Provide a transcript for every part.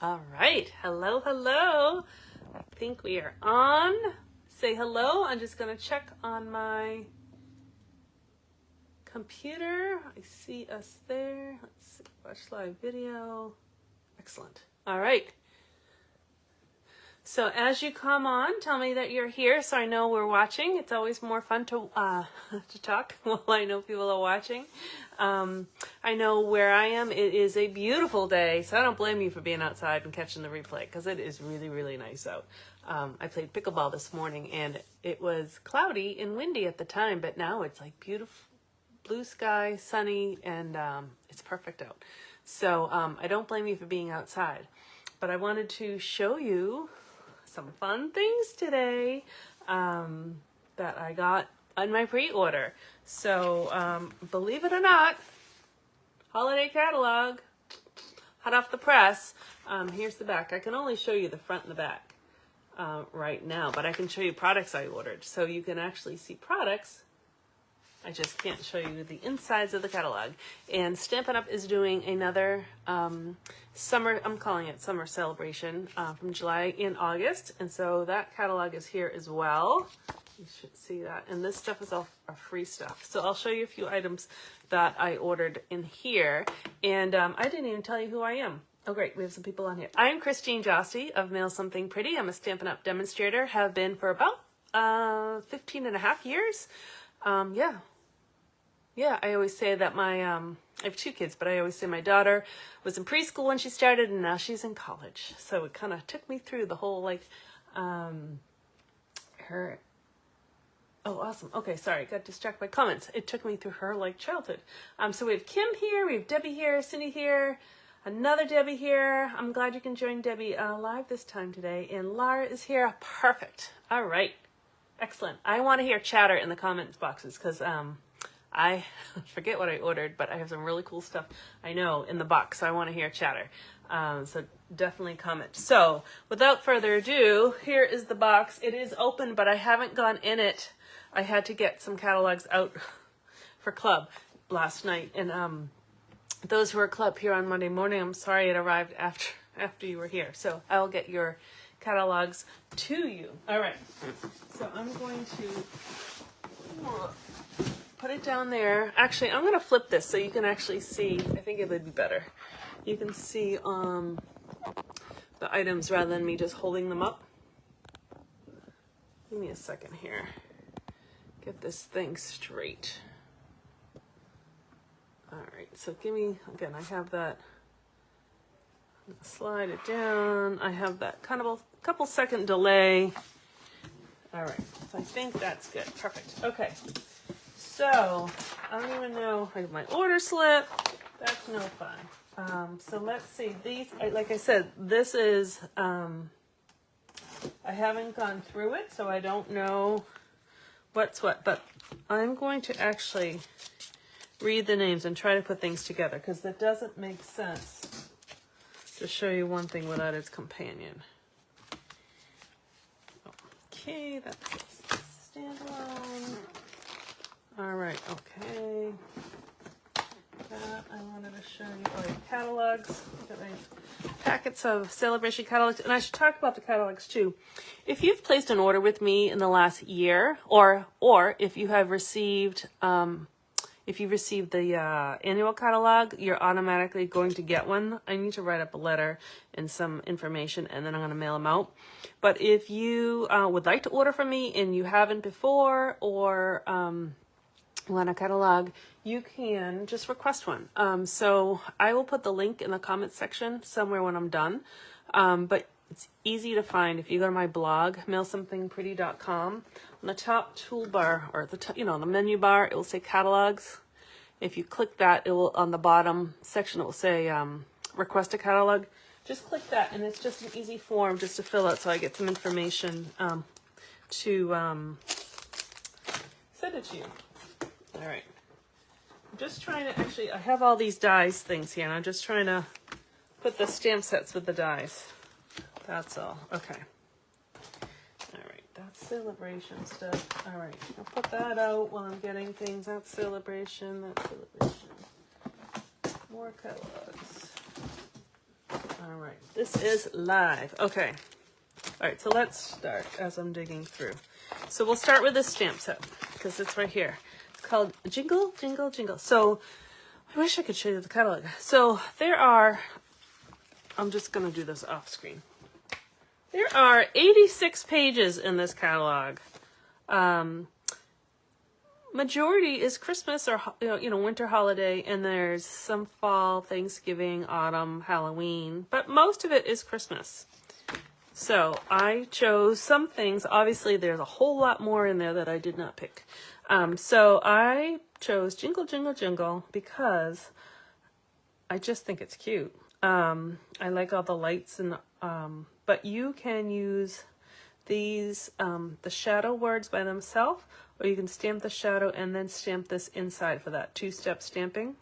All right. Hello, hello. I think we are on. Say hello. I'm just going to check on my computer. I see us there. Let's see. Watch live video. Excellent. All right. So as you come on, tell me that you're here so I know we're watching. It's always more fun to talk while I know people are watching. I know where I am, it is a beautiful day, so I don't blame you for being outside and catching the replay because it is really, really nice out. I played pickleball this morning and it was cloudy and windy at the time, but now it's like beautiful blue sky, sunny, and it's perfect out. So I don't blame you for being outside, but I wanted to show you some fun things today that I got on my pre-order. So believe it or not, holiday catalog, hot off the press. Here's the back. I can only show you the front and the back right now, but I can show you products I ordered. So you can actually see products. I just can't show you the insides of the catalog. And Stampin' Up! Is doing another summer, I'm calling it summer celebration from July and August. And so that catalog is here as well. You should see that. And this stuff is all free stuff. So I'll show you a few items that I ordered in here. And I didn't even tell you who I am. Oh, great. We have some people on here. I'm Christine Josty of Mail Something Pretty. I'm a Stampin' Up! Demonstrator. Have been for about 15 and a half years. Yeah, I always say that my, I have two kids, but I always say my daughter was in preschool when she started and now she's in college. So it kind of took me through the whole, like, her, oh, awesome. Okay, sorry, got distracted by comments. It took me through her, like, childhood. So we have Kim here, we have Debbie here, Cindy here, another Debbie here. I'm glad you can join Debbie live this time today. And Laura is here. Perfect. All right. Excellent. I want to hear chatter in the comments boxes because, I forget what I ordered, but I have some really cool stuff I know in the box. So I want to hear chatter. So definitely comment. So without further ado, here is the box. It is open, but I haven't gone in it. I had to get some catalogs out for club last night. And those who are club here on Monday morning, I'm sorry it arrived after you were here. So I'll get your catalogs to you. All right. So I'm going to put it down there. Actually, I'm going to flip this so you can actually see. I think it would be better. You can see the items rather than me just holding them up. Give me a second here. Get this thing straight. All right, so give me, again, I have that. Slide it down. I have that kind of a couple second delay. All right, so I think that's good. Perfect. Okay. So, I don't even know, I have my order slip, that's no fun. So let's see, these, like I said, this is, I haven't gone through it, so I don't know what's what, but I'm going to actually read the names and try to put things together, because that doesn't make sense to show you one thing without its companion. Okay, that's standalone. All right, okay. That I wanted to show you. Oh, yeah, catalogs. Got my packets of Sale-a-bration catalogs. And I should talk about the catalogs too. If you've placed an order with me in the last year, or if you have received, if you received the annual catalog, you're automatically going to get one. I need to write up a letter and some information, and then I'm going to mail them out. But if you would like to order from me and you haven't before, or want a catalog, you can just request one. So I will put the link in the comments section somewhere when I'm done. But it's easy to find if you go to my blog, mailsomethingpretty.com. On the top toolbar, or the menu bar, it will say catalogs. If you click that, it will, on the bottom section, it will say request a catalog. Just click that, and it's just an easy form just to fill out so I get some information to send it to you. All right. I'm just trying to, actually, I have all these dies things here, and I'm just trying to put the stamp sets with the dies. That's all. Okay. All right. That's Sale-a-bration stuff. All right. I'll put that out while I'm getting things. That's Sale-a-bration. That's Sale-a-bration. More catalogs. All right, this is live. Okay. All right, so let's start as I'm digging through. So we'll start with this stamp set because it's right here. It's called Jingle, Jingle, Jingle. So I wish I could show you the catalog. So there are, I'm just going to do this off screen. There are 86 pages in this catalog. Majority is Christmas or winter holiday, and there's some fall, Thanksgiving, autumn, Halloween, but most of it is Christmas. So I chose some things. Obviously, there's a whole lot more in there that I did not pick. So I chose Jingle, Jingle, Jingle because I just think it's cute. I like all the lights, and but you can use these, the shadow words by themselves, or you can stamp the shadow and then stamp this inside for that two-step stamping.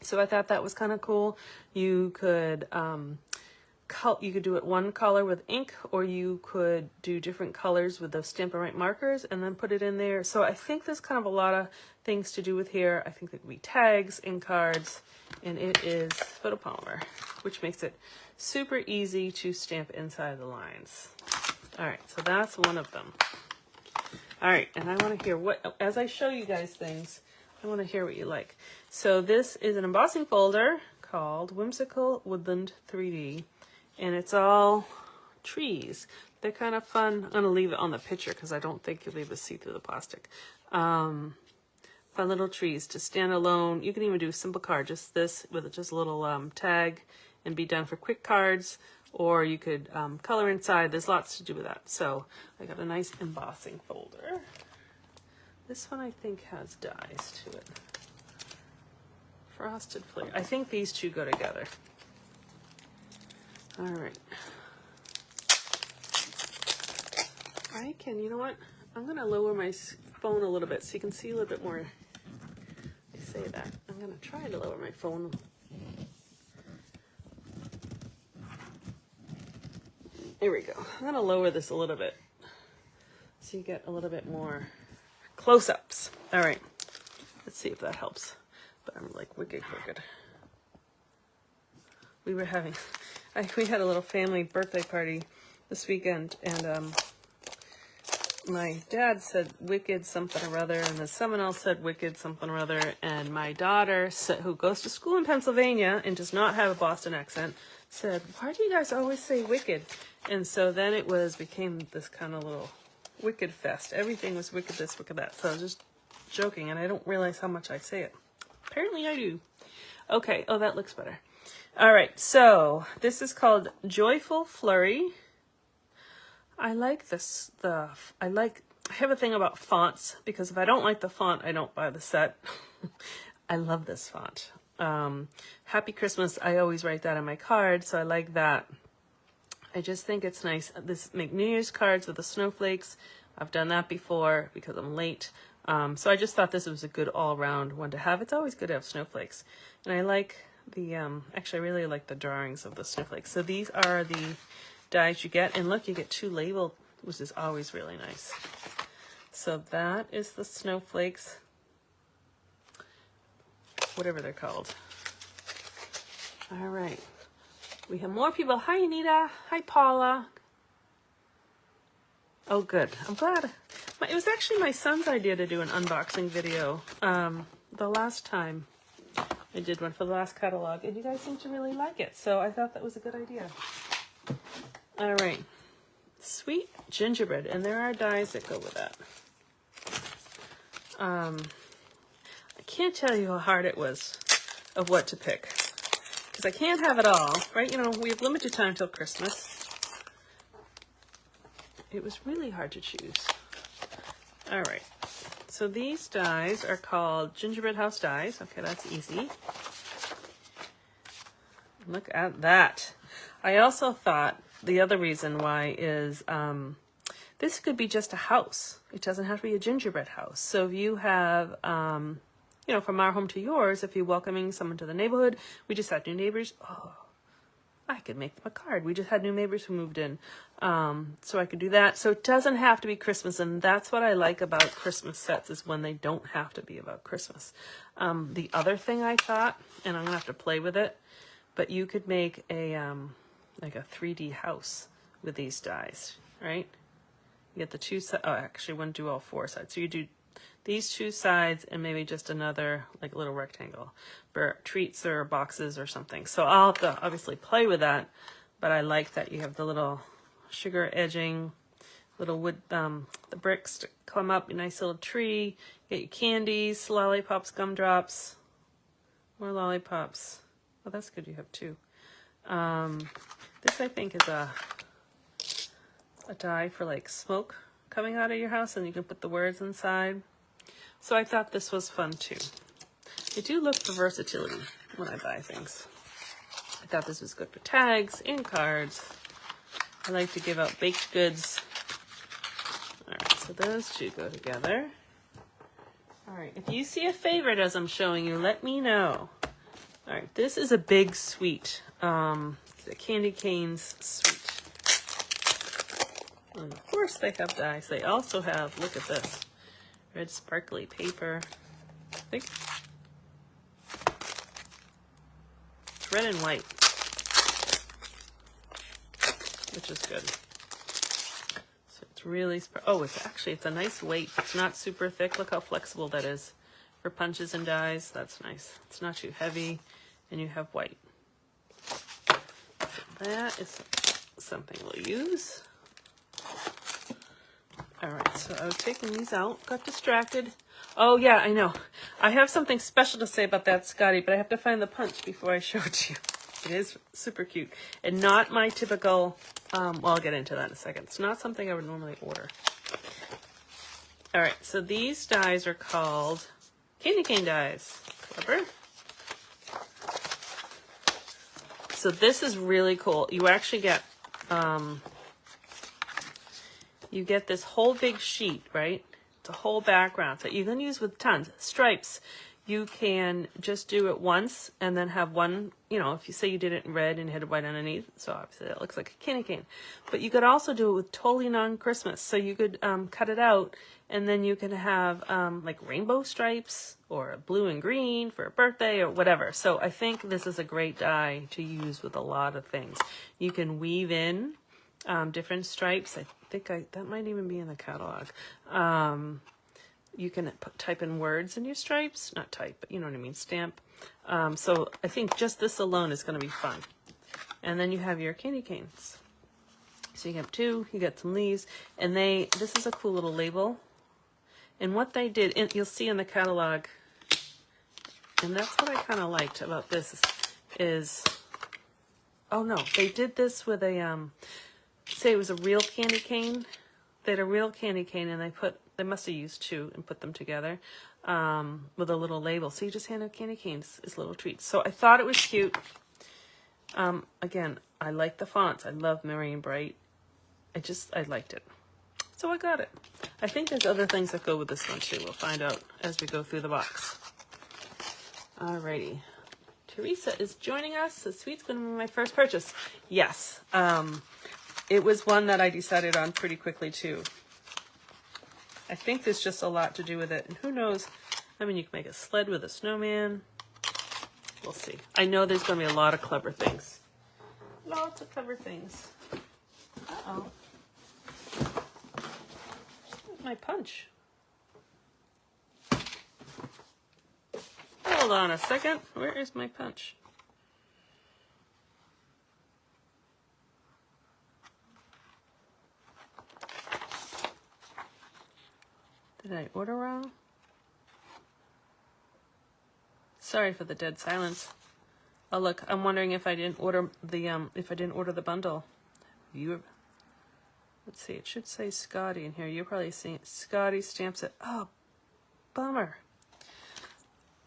So I thought that was kind of cool. You could do it one color with ink, or you could do different colors with those Stamp-A-Rite markers and then put it in there. So I think there's kind of a lot of things to do with here. I think there could be tags and cards, and it is photopolymer, which makes it super easy to stamp inside the lines. All right, so that's one of them. All right, and I want to hear what, as I show you guys things, I want to hear what you like. So this is an embossing folder called Whimsical Woodland 3D, and it's all trees. They're kind of fun. I'm going to leave it on the picture because I don't think you'll be able to see through the plastic. Fun little trees to stand alone. You can even do a simple card, just this with just a little tag, and be done for quick cards. Or you could color inside. There's lots to do with that. So I got a nice embossing folder. This one I think has dies to it. Frosted Flake. I think these two go together. All right. I can, you know what? I'm going to lower my phone a little bit so you can see a little bit more. I say that. I'm going to try to lower my phone. There we go. I'm going to lower this a little bit so you get a little bit more close-ups. All right. Let's see if that helps. But I'm like wicked crooked. We were having, we had a little family birthday party this weekend, and my dad said wicked something or other, and then someone else said wicked something or other, and my daughter, who goes to school in Pennsylvania and does not have a Boston accent, said, why do you guys always say wicked? And so then it became this kind of little wicked fest. Everything was wicked this, wicked that. So I was just joking, and I don't realize how much I say it. Apparently I do. Okay, oh, that looks better. All right, so this is called Joyful Flurry. I like this, I have a thing about fonts, because if I don't like the font, I don't buy the set. I love this font. Happy Christmas, I always write that on my card, so I like that. I just think it's nice. Make New Year's cards with the snowflakes. I've done that before because I'm late. So I just thought this was a good all-around one to have. It's always good to have snowflakes. And I like the, actually I really like the drawings of the snowflakes. So these are the dies you get. And look, you get two labeled, which is always really nice. So that is the snowflakes, whatever they're called. All right. We have more people. Hi, Anita. Hi, Paula. Oh, good. I'm glad. It was actually my son's idea to do an unboxing video the last time I did one for the last catalog, and you guys seem to really like it, so I thought that was a good idea. All right. Sweet gingerbread, and there are dies that go with that. I can't tell you how hard it was of what to pick, because I can't have it all, right? You know, we have limited time till Christmas. It was really hard to choose. All right, so these dies are called Gingerbread House dies. Okay, that's easy. Look at that. I also thought the other reason why is this could be just a house. It doesn't have to be a gingerbread house. So if you have, you know, from our home to yours, if you're welcoming someone to the neighborhood, we just had new neighbors. Oh, I could make them a card. We just had new neighbors who moved in. So I could do that. So it doesn't have to be Christmas. And that's what I like about Christmas sets, is when they don't have to be about Christmas. The other thing I thought, and I'm going to have to play with it, but you could make a like a 3D house with these dies, right? You get the two sides. Oh, actually, I wouldn't do all four sides. So you do these two sides and maybe just another like little rectangle for treats or boxes or something. So I'll have to obviously play with that, but I like that you have the little sugar edging, little wood, the bricks to come up, a nice little tree. You get your candies, lollipops, gumdrops, more lollipops. Oh, that's good. You have two. This I think is a die for like smoke coming out of your house, and you can put the words inside. So I thought this was fun too. I do look for versatility when I buy things. I thought this was good for tags and cards. I like to give out baked goods. All right, so those two go together. All right, if you see a favorite as I'm showing you, let me know. All right, this is a big sweet, the candy canes sweet. And of course they have dies. They also have, look at this, red sparkly paper. I think it's red and white, which is good. So it's really, oh, it's a nice weight. It's not super thick. Look how flexible that is for punches and dies. That's nice. It's not too heavy, and you have white. So that is something we'll use. All right, so I was taking these out, got distracted. Oh yeah, I know. I have something special to say about that Scotty, but I have to find the punch before I show it to you. It is super cute and not my typical, well, I'll get into that in a second. It's not something I would normally order. All right, so these dies are called candy cane dies. Clever. So this is really cool. You actually get, you get this whole big sheet, right? It's a whole background that you can use with tons. Stripes, you can just do it once and then have one, you know, if you say you did it in red and hit it white underneath, so obviously that looks like a candy cane. But you could also do it with totally non-Christmas. So you could cut it out and then you can have like rainbow stripes or blue and green for a birthday or whatever. So I think this is a great die to use with a lot of things. You can weave in different stripes. I think that might even be in the catalog. You can type in words in your stripes, not type, but you know what I mean, stamp. So I think just this alone is going to be fun. And then you have your candy canes. So you have two, you get some leaves, and this is a cool little label. And what they did, you'll see in the catalog, and that's what I kind of liked about this is, oh no, they did this with a, say it was a real candy cane. They had a real candy cane and they must have used two and put them together with a little label. So you just hand out candy canes as little treats. So I thought it was cute. Again, I like the fonts. I love Merry and Bright. I liked it. So I got it. I think there's other things that go with this one too. We'll find out as we go through the box. Alrighty. Teresa is joining us. The sweet's going to be my first purchase. Yes. It was one that I decided on pretty quickly too. I think there's just a lot to do with it. And who knows? I mean, you can make a sled with a snowman. We'll see. I know there's going to be a lot of clever things. Lots of clever things. Uh-oh. Where's my punch? Hold on a second. Where is my punch? Did I order wrong? Sorry for the dead silence. Oh look, I'm wondering if I didn't order the bundle. Let's see, it should say Scotty in here. You're probably seeing Scotty stamp set. Oh, bummer.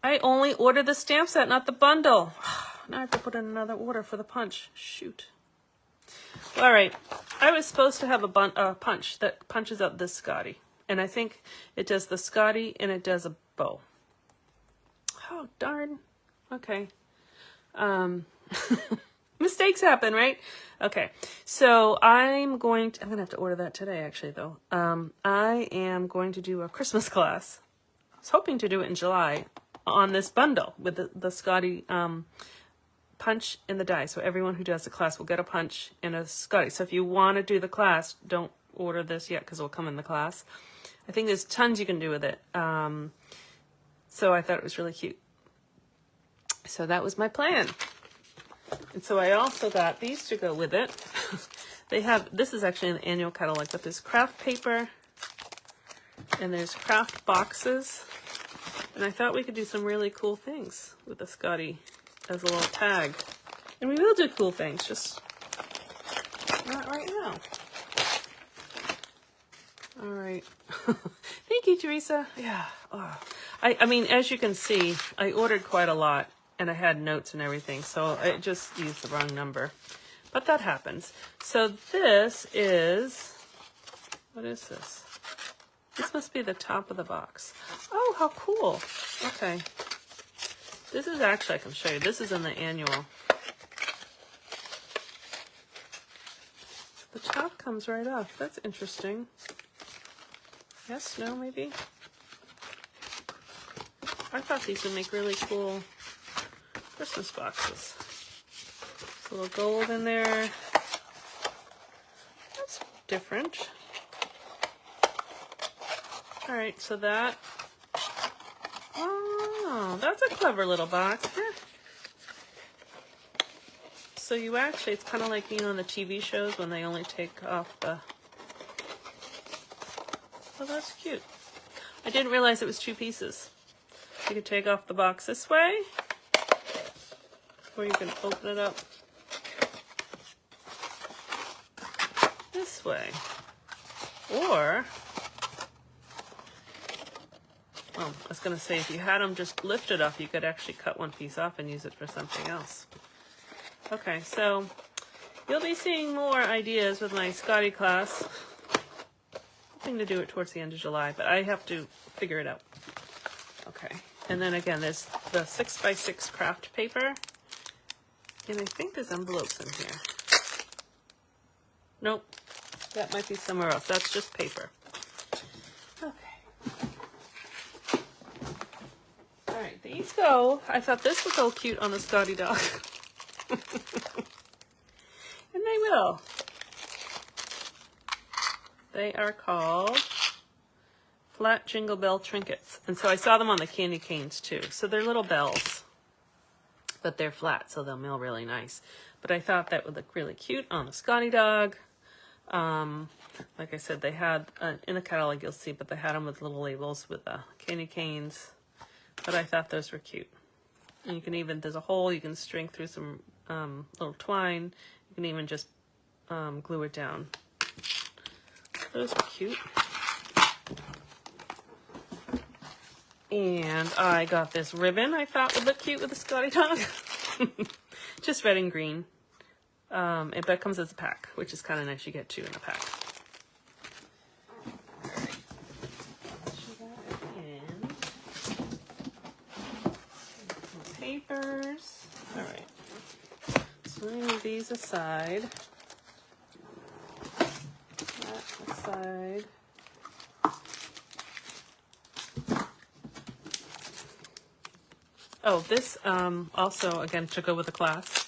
I only ordered the stamp set, not the bundle. Now I have to put in another order for the punch. Shoot. All right, I was supposed to have a punch that punches out this Scotty. And I think it does the Scotty and it does a bow. Oh, darn. Okay. Mistakes happen, right? Okay. So I'm going to have to order that today, actually, though. I am going to do a Christmas class. I was hoping to do it in July on this bundle with the Scotty punch in the die. So everyone who does the class will get a punch and a Scotty. So if you want to do the class, don't order this yet because it will come in the class. I think there's tons you can do with it. So I thought it was really cute. So that was my plan. And so I also got these to go with it. They have, this is actually an annual catalog, but there's craft paper and there's craft boxes. And I thought we could do some really cool things with the Scotty as a little tag. And we will do cool things, just not right now. All right. Thank you, Teresa. Yeah. Oh. I mean, as you can see, I ordered quite a lot and I had notes and everything, so I just used the wrong number. But that happens. So this is, what is this? This must be the top of the box. Oh, how cool. Okay. This is actually, I can show you, this is in the annual. The top comes right off. That's interesting. Yes, no, maybe? I thought these would make really cool Christmas boxes. There's a little gold in there. That's different. All right, so that, oh, that's a clever little box. Yeah. So you actually, it's kind of like, you know, in the TV shows when they only take off the, oh, that's cute. I didn't realize it was two pieces. You could take off the box this way, or you can open it up this way. Or, well, I was going to say, if you had them just lifted up, you could actually cut one piece off and use it for something else. Okay, so you'll be seeing more ideas with my Scotty class. Hoping to do it towards the end of July, but I have to figure it out. Okay, and then again, there's the 6x6 craft paper. And I think there's envelopes in here. Nope, that might be somewhere else. That's just paper. Okay. All right, these go. I thought this would go cute on the Scotty dog. And they will. They are called flat jingle bell trinkets. And so I saw them on the candy canes too. So they're little bells, but they're flat, so they'll mail really nice. But I thought that would look really cute on the Scotty dog. Like I said, they had, in the catalog you'll see, but they had them with little labels with the candy canes. But I thought those were cute. And you can even, there's a hole, you can string through some little twine. You can even just glue it down. Those are cute. And I got this ribbon I thought would look cute with the Scotty dog. Just red and green. But it comes as a pack, which is kind of nice. You get two in a pack. Papers. All right. So let me move these aside. That aside. Oh, this also, again, to go with the class.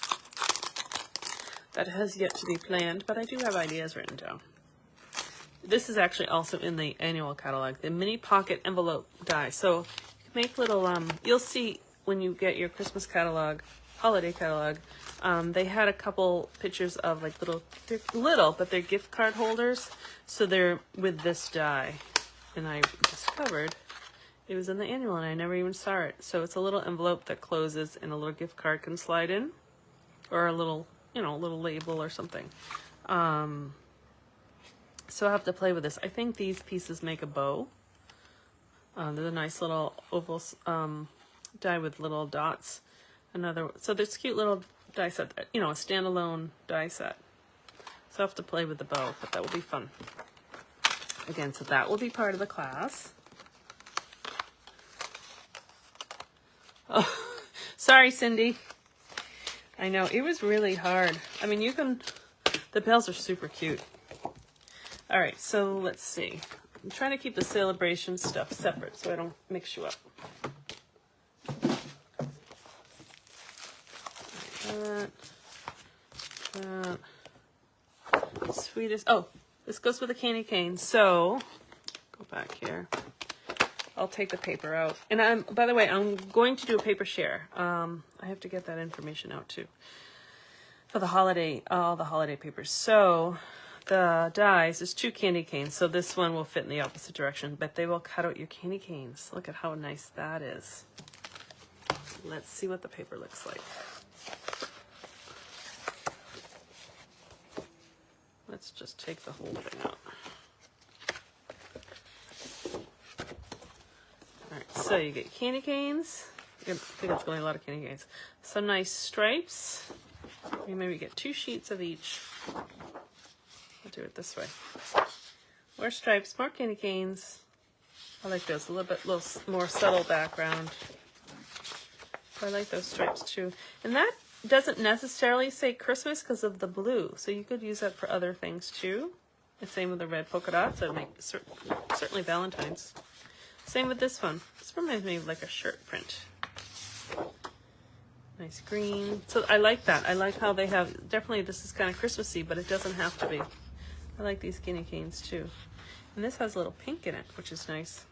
That has yet to be planned, but I do have ideas written down. This is actually also in the annual catalog, the mini pocket envelope die. So you can make little, you'll see when you get your Christmas catalog, holiday catalog, they had a couple pictures of like they're little, but they're gift card holders. So they're with this die. And I discovered it was in the annual and I never even saw it. So it's a little envelope that closes and a little gift card can slide in, or a little, you know, a little label or something. So I have to play with this. I think these pieces make a bow. They're a nice little oval die with little dots. So there's cute little die set, you know, a standalone die set. So I have to play with the bow, but that will be fun. Again, so that will be part of the class. Oh, sorry, Cindy. I know, it was really hard. I mean, the bells are super cute. All right, so let's see. I'm trying to keep the Sale-a-bration stuff separate so I don't mix you up. That. Sweetest. Oh, this goes with a candy cane. So, go back here. I'll take the paper out. And by the way, I'm going to do a paper share. I have to get that information out too. For the holiday, all the holiday papers. So, the dies is 2 candy canes. So this one will fit in the opposite direction, but they will cut out your candy canes. Look at how nice that is. Let's see what the paper looks like. Let's just take the whole thing out. All right, so you get candy canes. I think it's going to be a lot of candy canes. Some nice stripes. You maybe get 2 sheets of each. I'll do it this way. More stripes, more candy canes. I like those, a little more subtle background. I like those stripes too. And that doesn't necessarily say Christmas because of the blue, so you could use that for other things too. The same with the red polka dots. That would make certainly Valentine's. Same with this one. This reminds me of like a shirt print. Nice green. So I like that. I like how they have, definitely this is kind of Christmassy, but it doesn't have to be. I like these candy canes too. And this has a little pink in it, which is nice.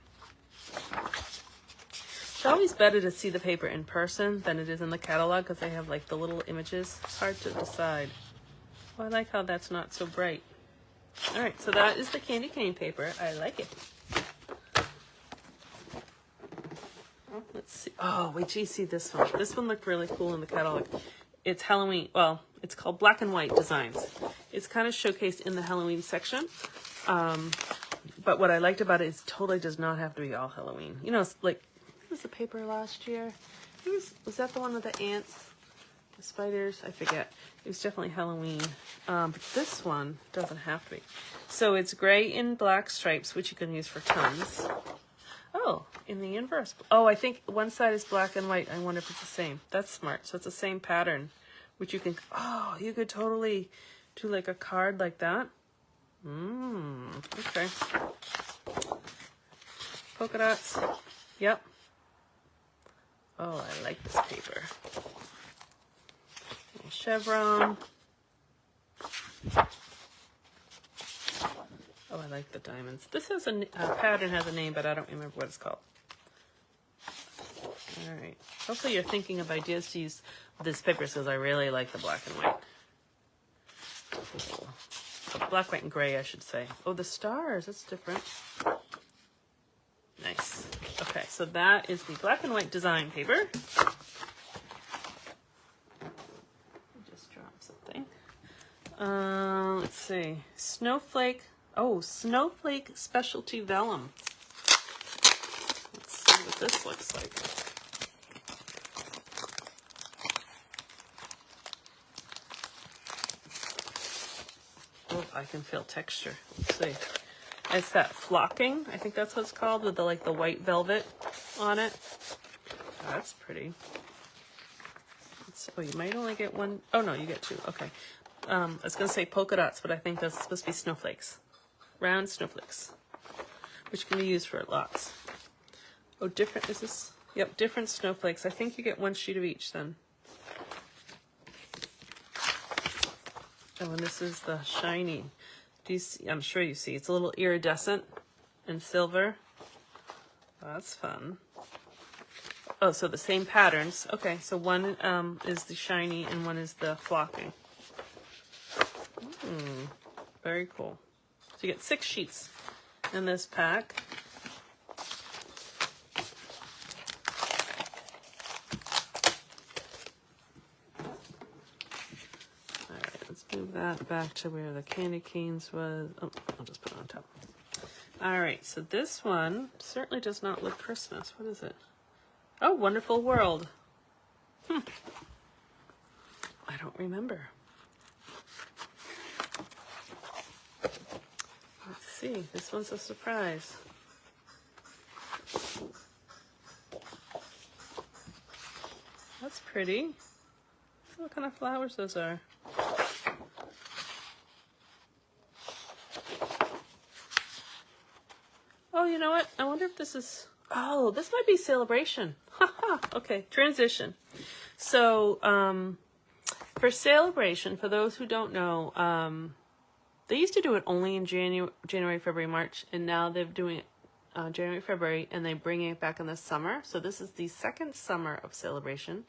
It's always better to see the paper in person than it is in the catalog because they have like the little images. It's hard to decide. Oh, I like how that's not so bright. All right, so that is the candy cane paper. I like it. Let's see. Oh, wait till you see this one. This one looked really cool in the catalog. It's Halloween. Well, it's called Black and White Designs. It's kind of showcased in the Halloween section. But what I liked about it is it totally does not have to be all Halloween. You know, it's like, what was the paper last year? Was that the one with the ants? The spiders? I forget. It was definitely Halloween. But this one doesn't have to be. So it's gray and black stripes, which you can use for tons. Oh, in the inverse. Oh, I think one side is black and white. I wonder if it's the same. That's smart. So it's the same pattern, which you can, oh, you could totally do like a card like that. Okay. Polka dots. Yep. Oh, I like this paper. Little chevron. Oh, I like the diamonds. This has a pattern has a name, but I don't remember what it's called. All right. Hopefully you're thinking of ideas to use this paper because I really like the black and white. Black, white, and gray, I should say. Oh, the stars. That's different. Nice. Okay, so that is the black and white design paper. Just dropped something. Let's see. Snowflake. Oh, Snowflake Specialty Vellum. Let's see what this looks like. Oh, I can feel texture. Let's see. It's that flocking. I think that's what it's called, with the the white velvet on it. Oh, that's pretty. Oh, you might only get one. Oh no, you get 2. Okay. I was gonna say polka dots, but I think that's supposed to be snowflakes. Round snowflakes, which can be used for lots. Oh, different, is this? Yep, different snowflakes. I think you get 1 sheet of each then. Oh, and this is the shiny. Do you see? I'm sure you see. It's a little iridescent and silver. Oh, that's fun. Oh, so the same patterns. Okay, so one is the shiny and one is the flocking. Very cool. So you get 6 sheets in this pack. All right, let's move that back to where the candy canes was. Oh, I'll just put it on top. All right, so this one certainly does not look Christmas. What is it? Oh, Wonderful World. I don't remember. Let's see. This one's a surprise. That's pretty. What kind of flowers those are. Oh, you know what? I wonder if this is... Oh, this might be Sale-a-bration. Haha. Okay, transition. So, for Sale-a-bration, for those who don't know, they used to do it only in January, February, March, and now they're doing it January, February, and they're bringing it back in the summer. So this is the second summer of Sale-a-bration,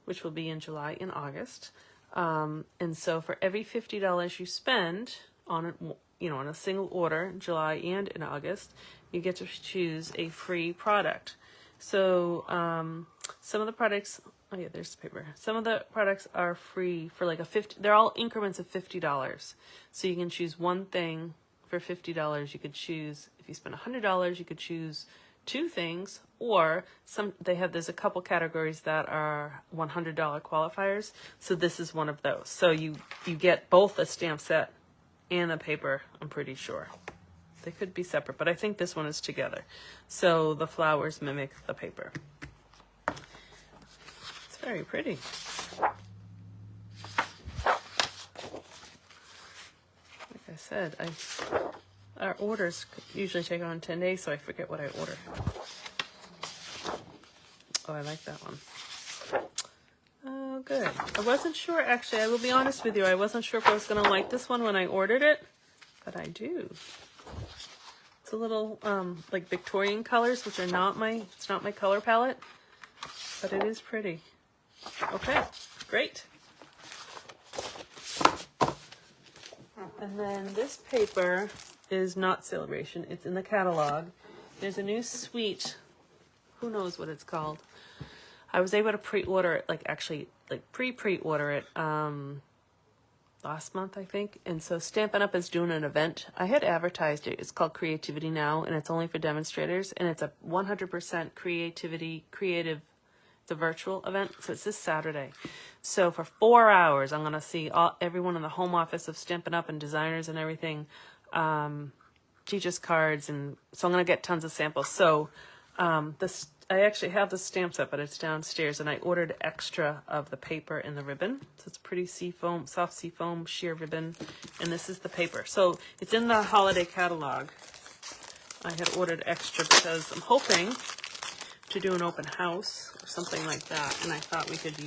which will be in July and August. And so for every $50 you spend on on a single order in July and in August, you get to choose a free product. So some of the products, oh yeah, there's the paper. Some of the products are free for like they're all increments of $50. So you can choose one thing for $50. You could choose, if you spend $100, you could choose 2 things, or there's a couple categories that are $100 qualifiers. So this is one of those. So you get both a stamp set and a paper, I'm pretty sure. They could be separate, but I think this one is together. So the flowers mimic the paper. It's very pretty. Like I said, our orders usually take on 10 days, so I forget what I ordered. Oh, I like that one. Oh, good. I wasn't sure, actually, I will be honest with you, I wasn't sure if I was going to like this one when I ordered it, but I do. It's a little, like Victorian colors, which are it's not my color palette, but it is pretty. Okay, great. And then this paper is not Sale-a-bration, it's in the catalog. There's a new suite, who knows what it's called. I was able to pre-order it, pre-order it last month, I think. And so Stampin' Up! Is doing an event. I had advertised it. It's called Creativity Now, and it's only for demonstrators. And it's a 100% creative, the virtual event. So it's this Saturday. So for 4 hours, I'm going to see everyone in the home office of Stampin' Up! And designers and everything, teachers cards. And so I'm going to get tons of samples. So I actually have the stamp set, but it's downstairs, and I ordered extra of the paper and the ribbon. So it's pretty soft seafoam sheer ribbon, and this is the paper. So it's in the holiday catalog. I had ordered extra because I'm hoping to do an open house or something like that, and I thought we could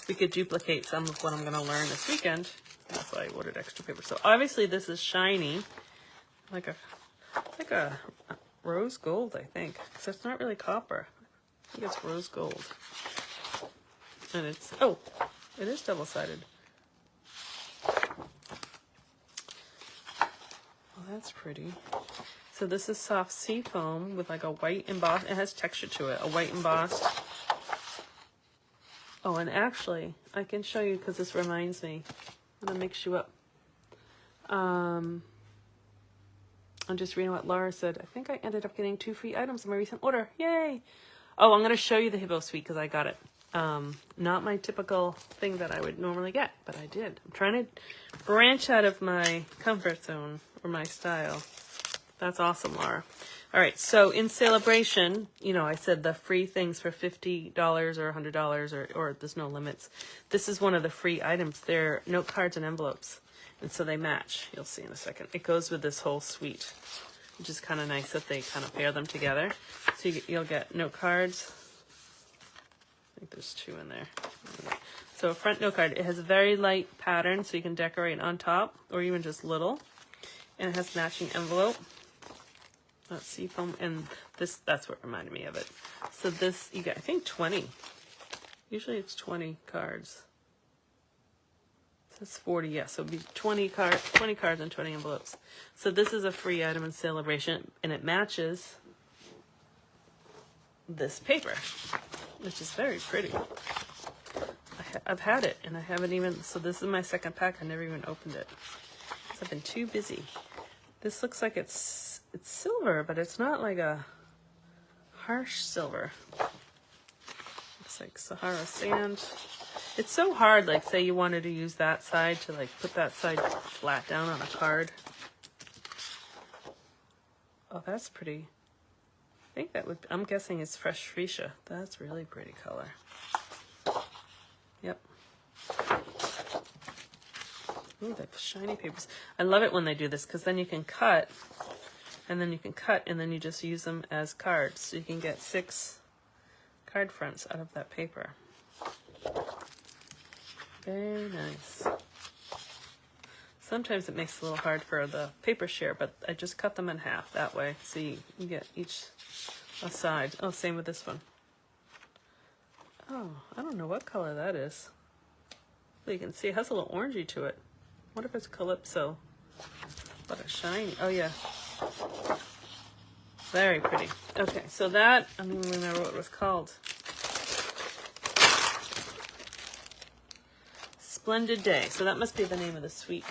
we could duplicate some of what I'm going to learn this weekend. That's why I ordered extra paper. So obviously this is shiny, like a rose gold, I think, because it's not really copper. I think it's rose gold. And it is double-sided. Oh, that's pretty. So this is soft seafoam with like a white embossed, it has texture to it, a white embossed. Oh, and actually, I can show you because this reminds me. I'm going to mix you up. I'm just reading what Laura said. I think I ended up getting 2 free items in my recent order. Yay! Oh, I'm going to show you the Hippo Suite because I got it. Not my typical thing that I would normally get, but I did. I'm trying to branch out of my comfort zone or my style. That's awesome, Laura. All right, so in Sale-a-bration, I said the free things for $50 or $100 or there's no limits. This is one of the free items. They're note cards and envelopes. And so they match. You'll see in a second. It goes with this whole suite, which is kind of nice that they kind of pair them together. So you'll get note cards. I think there's 2 in there. So a front note card. It has a very light pattern, so you can decorate on top or even just little. And it has matching envelope. That's seafoam. And that's what reminded me of it. So this, you get, I think, 20. Usually it's 20 cards. It's 40, yes. So it'd be 20 cards and 20 envelopes. So this is a free item in Sale-a-bration, and it matches this paper, which is very pretty. I've had it, and I haven't even. So this is my second pack. I never even opened it because I've been too busy. This looks like it's silver, but it's not like a harsh silver. It's like Sahara sand. It's so hard, like say you wanted to use that side to like put that side flat down on a card. Oh, that's pretty. I think that would, I'm guessing it's fresh freesia. That's really pretty color. Yep. Ooh, the shiny papers. I love it when they do this because then you can cut and then you just use them as cards. So you can get 6 card fronts out of that paper. Very nice. Sometimes it makes it a little hard for the paper share, but I just cut them in half that way. So you get each a side. Oh, same with this one. Oh, I don't know what color that is. Well, you can see it has a little orangey to it. What if it's Calypso? What a shiny. Oh, yeah. Very pretty. Okay, so that, I don't even remember what it was called. Splendid Day. So that must be the name of the suite.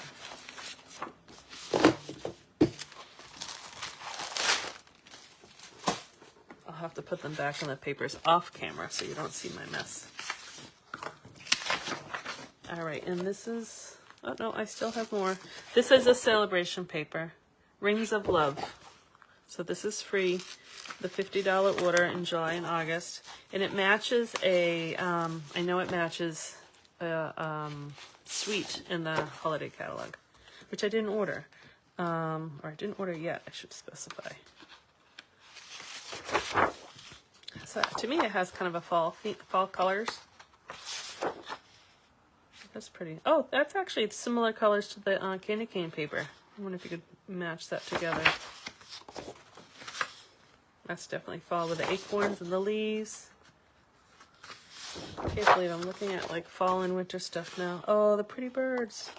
I'll have to put them back in the papers off camera so you don't see my mess. All right, and this is, oh no, I still have more. This is a Sale-a-bration paper, Rings of Love. So this is free, the $50 order in July and August. And it matches a, I know it matches a suite in the holiday catalog, which I didn't order. Or I didn't order yet, I should specify. So to me it has kind of a fall colors. That's pretty. Oh, that's actually similar colors to the candy cane paper. I wonder if you could match that together. That's definitely fall with the acorns and the leaves. I can't believe I'm looking at like fall and winter stuff now. Oh, the pretty birds.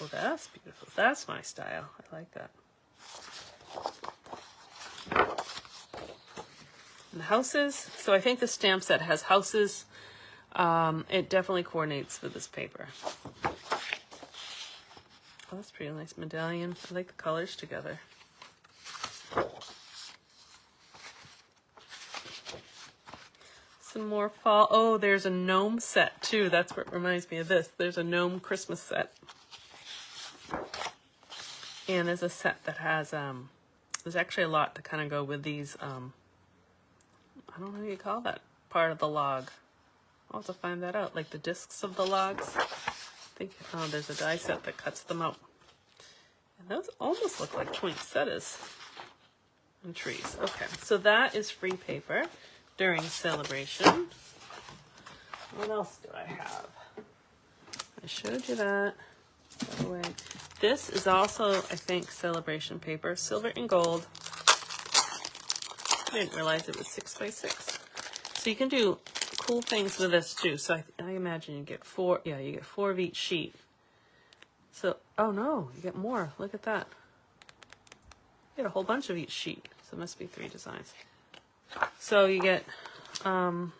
Oh, that's beautiful. That's my style. I like that. And the houses. So I think the stamp set has houses. It definitely coordinates with this paper. Oh, that's pretty nice medallion. I like the colors together. Some more fall. Oh, there's a gnome set too. That's what reminds me of this. There's a gnome Christmas set. And there's a set that has, there's actually a lot to kind of go with these, I don't know what you call that part of the log. I'll have to find that out. Like the discs of the logs. I think there's a die set that cuts them out. And those almost look like poinsettias and trees. Okay, so that is free paper during Sale-a-bration. What else do I have? I showed you that. By the way, this is also, I think, Sale-a-bration paper, silver and gold. I didn't realize it was 6x6. So you can do cool things with this too. So I imagine you get four. Yeah, you get 4 of each sheet. So, oh no, you get more. Look at that. You get a whole bunch of each sheet. So it must be 3 designs. So you get, how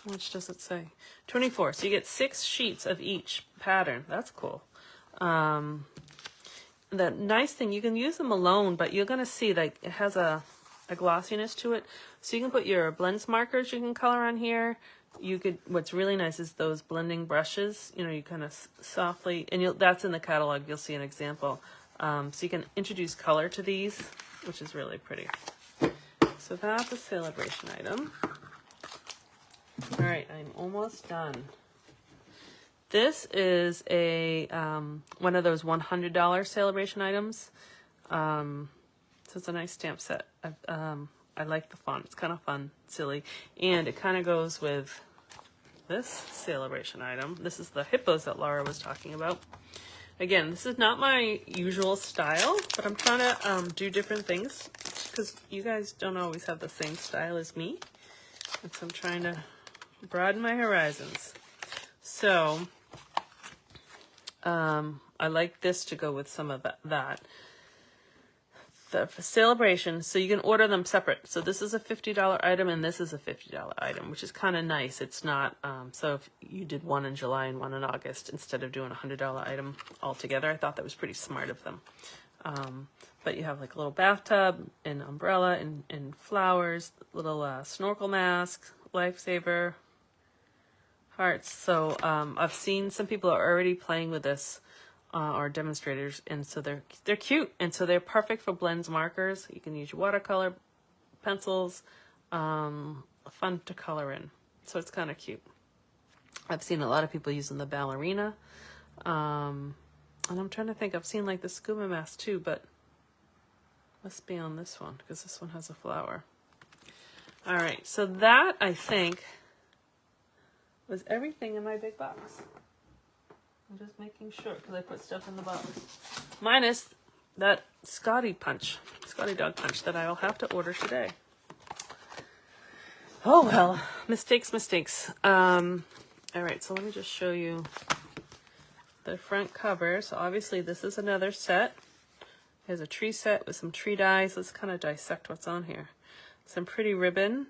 much does it say? 24. So you get 6 sheets of each pattern. That's cool. The nice thing, you can use them alone, but you're going to see like it has a glossiness to it. So you can put your blends markers you can color on here. You could, what's really nice is those blending brushes, you know, you kind of softly, and that's in the catalog, you'll see an example. So you can introduce color to these, which is really pretty. So that's a Sale-a-bration item. All right, I'm almost done. This is a one of those $100 Sale-a-bration items. So it's a nice stamp set. I like the font. It's kind of fun, silly. And it kind of goes with this Sale-a-bration item. This is the hippos that Laura was talking about. Again, this is not my usual style, but I'm trying to do different things because you guys don't always have the same style as me. And so I'm trying to broaden my horizons. So I like this to go with some of that. The Sale-a-bration, so you can order them separate. So this is a $50 item and this is a $50 item, which is kind of nice. It's not, so if you did one in July and one in August instead of doing a $100 item altogether, I thought that was pretty smart of them. But you have like a little bathtub, an umbrella, and flowers, little snorkel mask, lifesaver, hearts. So I've seen some people are already playing with this. Or demonstrators, and so they're cute, and so they're perfect for blends markers. You can use watercolor pencils, fun to color in, so it's kind of cute. I've seen a lot of people using the ballerina, and I'm trying to think, I've seen like the scuba mask too, but must be on this one because this one has a flower. All right, so that I think Was everything in my big box? I'm just making sure because I put stuff in the box. Minus that Scotty dog punch that I'll have to order today. Oh well, mistakes. All right, so let me just show you the front cover. So obviously this is another set. There's a tree set with some tree dies. Let's kind of dissect what's on here. Some pretty ribbon.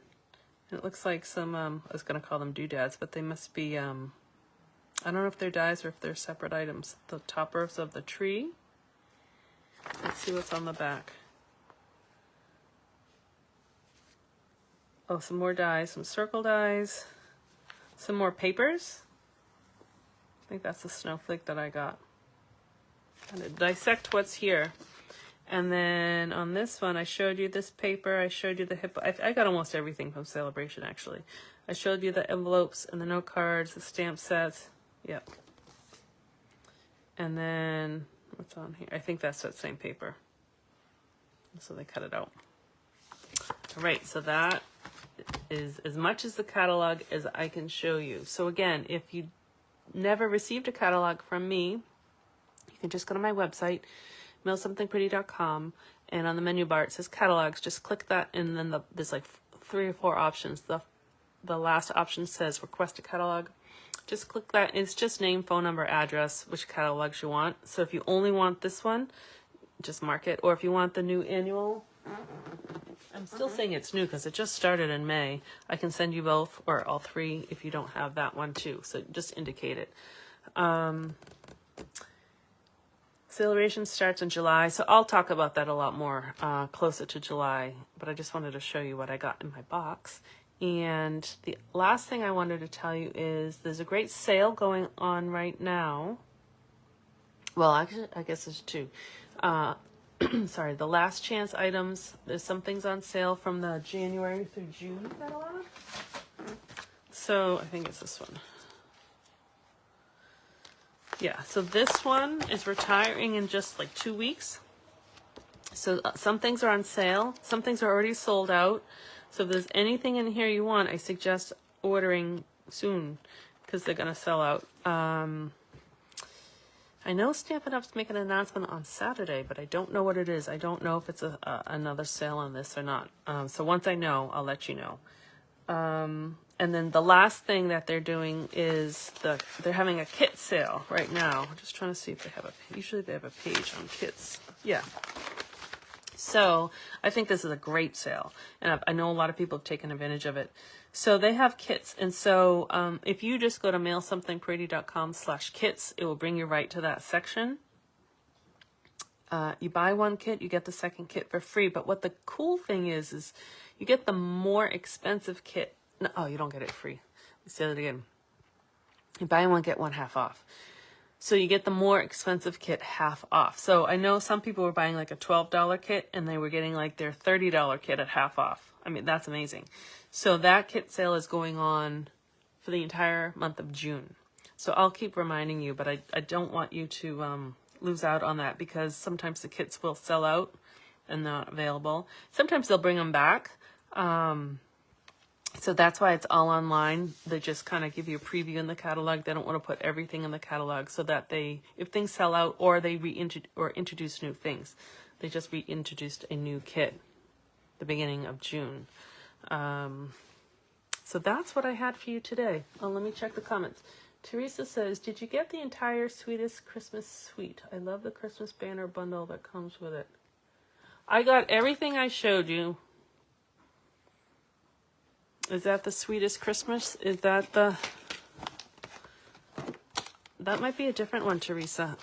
And it looks like some, I was going to call them doodads, but they must be, I don't know if they're dies or if they're separate items. The toppers of the tree. Let's see what's on the back. Oh, some more dies, some circle dies, some more papers. I think that's the snowflake that I got. Kind of dissect what's here. And then on this one, I showed you this paper. I showed you the hippo. I got almost everything from Sale-a-bration, actually. I showed you the envelopes and the note cards, the stamp sets. Yep. And then what's on here? I think that's that same paper. So they cut it out. All right, so that is as much as the catalog as I can show you. So again, if you never received a catalog from me, you can just go to my website, mailsomethingpretty.com, and on the menu bar it says catalogs. Just click that, and then there's like 3 or 4 options. The last option says request a catalog. Just click that. It's just name, phone number, address, which catalogs you want. So if you only want this one, just mark it. Or if you want the new annual, I'm still saying it's new because it just started in May. I can send you both or all 3 if you don't have that one too. So just indicate it. Sale-a-bration starts in July, so I'll talk about that a lot more closer to July. But I just wanted to show you what I got in my box. And the last thing I wanted to tell you is there's a great sale going on right now. Well, actually, I guess there's 2. Sorry, the last chance items. There's some things on sale from the January through June catalog. So I think it's this one. Yeah, so this one is retiring in just like 2 weeks. So some things are on sale. Some things are already sold out. So if there's anything in here you want, I suggest ordering soon because they're going to sell out. I know Stampin' Up's making an announcement on Saturday, but I don't know what it is. I don't know if it's another sale on this or not. So once I know, I'll let you know. And then the last thing that they're doing is they're having a kit sale right now. I'm just trying to see if they have usually they have a page on kits. Yeah. So I think this is a great sale. And I know a lot of people have taken advantage of it. So they have kits. And so if you just go to mailsomethingpretty.com/kits, it will bring you right to that section. You buy one kit, you get the second kit for free. But what the cool thing is you get the more expensive kit. No, oh, you don't get it free. Let's say it again. You buy one, get one half off. So you get the more expensive kit half off. So I know some people were buying like a $12 kit and they were getting like their $30 kit at half off. I mean, that's amazing. So that kit sale is going on for the entire month of June. So I'll keep reminding you, but I don't want you to lose out on that because sometimes the kits will sell out and not available. Sometimes they'll bring them back. So that's why it's all online. They just kind of give you a preview in the catalog. They don't want to put everything in the catalog so that if things sell out or they introduce new things, they just reintroduced a new kit the beginning of June. So that's what I had for you today. Oh, let me check the comments. Teresa says, did you get the entire Sweetest Christmas Suite? I love the Christmas banner bundle that comes with it. I got everything I showed you. Is that the Sweetest Christmas? Is that that might be a different one, Teresa.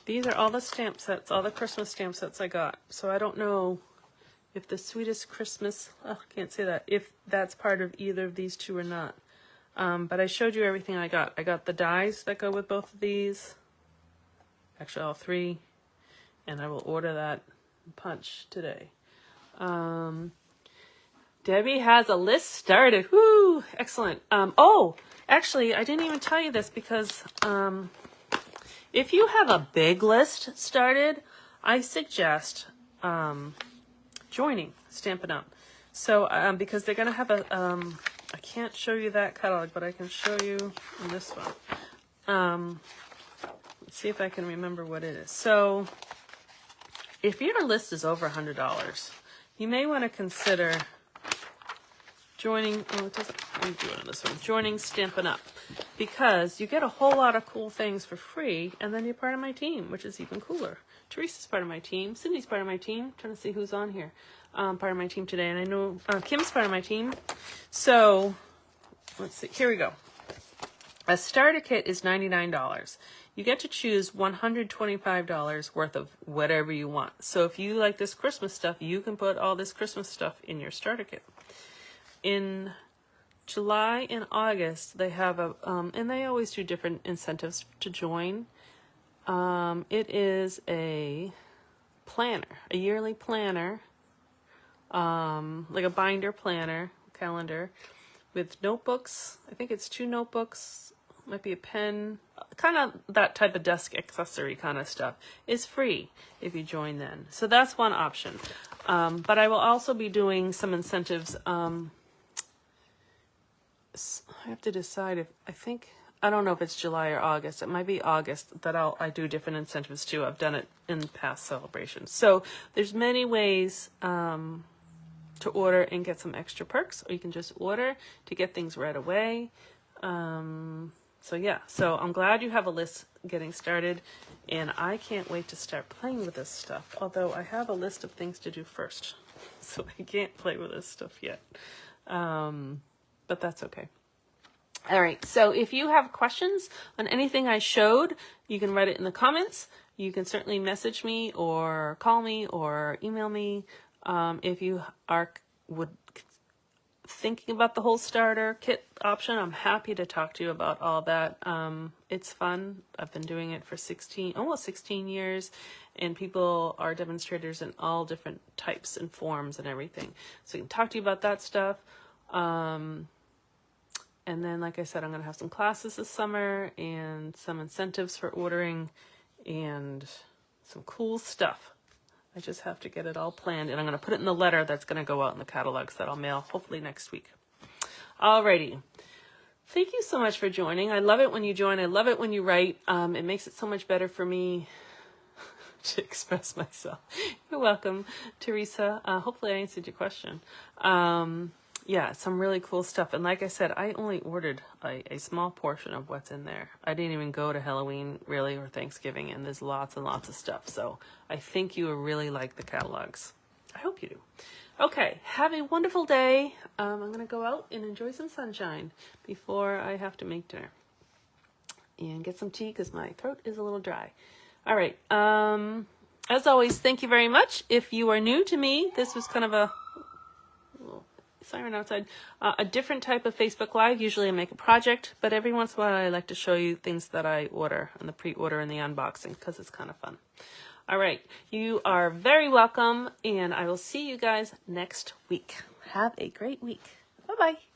These are all the stamp sets, all the Christmas stamp sets I got. So I don't know if the Sweetest Christmas, I can't say that, if that's part of either of these 2 or not. But I showed you everything I got. I got the dies that go with both of these. Actually, all 3. And I will order that punch today. Debbie has a list started. Woo! Excellent. Oh, actually, I didn't even tell you this because if you have a big list started, I suggest joining Stampin' Up. So because they're going to have a, I can't show you that catalog, but I can show you this one. Let's see if I can remember what it is. So if your list is over $100, you may want to consider joining, oh, it doesn't, let me do it on this one, joining Stampin' Up! Because you get a whole lot of cool things for free, and then you're part of my team, which is even cooler. Teresa's part of my team. Cindy's part of my team. I'm trying to see who's on here. Part of my team today, and I know Kim's part of my team. So, let's see. Here we go. A starter kit is $99. You get to choose $125 worth of whatever you want. So if you like this Christmas stuff, you can put all this Christmas stuff in your starter kit. In July and August, they have a, and they always do different incentives to join. It is a planner, a yearly planner, like a binder planner, calendar, with notebooks. I think it's 2 notebooks, might be a pen, kind of that type of desk accessory kind of stuff. Is free if you join then. So that's one option. But I will also be doing some incentives. I have to decide if, I don't know if it's July or August. It might be August that I do different incentives too. I've done it in past celebrations. So there's many ways to order and get some extra perks, or you can just order to get things right away. So yeah, so I'm glad you have a list getting started, and I can't wait to start playing with this stuff. Although I have a list of things to do first, so I can't play with this stuff yet. But that's okay. All right, so if you have questions on anything I showed, you can write it in the comments. You can certainly message me or call me or email me. If you are thinking about the whole starter kit option, I'm happy to talk to you about all that. It's fun. I've been doing it for almost 16 years, and people are demonstrators in all different types and forms and everything. So I can talk to you about that stuff. And then, like I said, I'm going to have some classes this summer and some incentives for ordering and some cool stuff. I just have to get it all planned, and I'm going to put it in the letter that's going to go out in the catalogs that I'll mail hopefully next week. Alrighty. Thank you so much for joining. I love it when you join. I love it when you write. It makes it so much better for me to express myself. You're welcome, Teresa. Hopefully I answered your question. Yeah, some really cool stuff. And like I said, I only ordered a small portion of what's in there. I didn't even go to Halloween, really, or Thanksgiving, and there's lots and lots of stuff. So I think you will really like the catalogs. I hope you do. Okay, have a wonderful day. I'm going to go out and enjoy some sunshine before I have to make dinner. And get some tea because my throat is a little dry. All right. As always, thank you very much. If you are new to me, this was kind of a siren outside, a different type of Facebook Live. Usually I make a project, but every once in a while I like to show you things that I order and the pre-order and the unboxing because it's kind of fun. All right, you are very welcome, and I will see you guys next week. Have a great week. Bye-bye.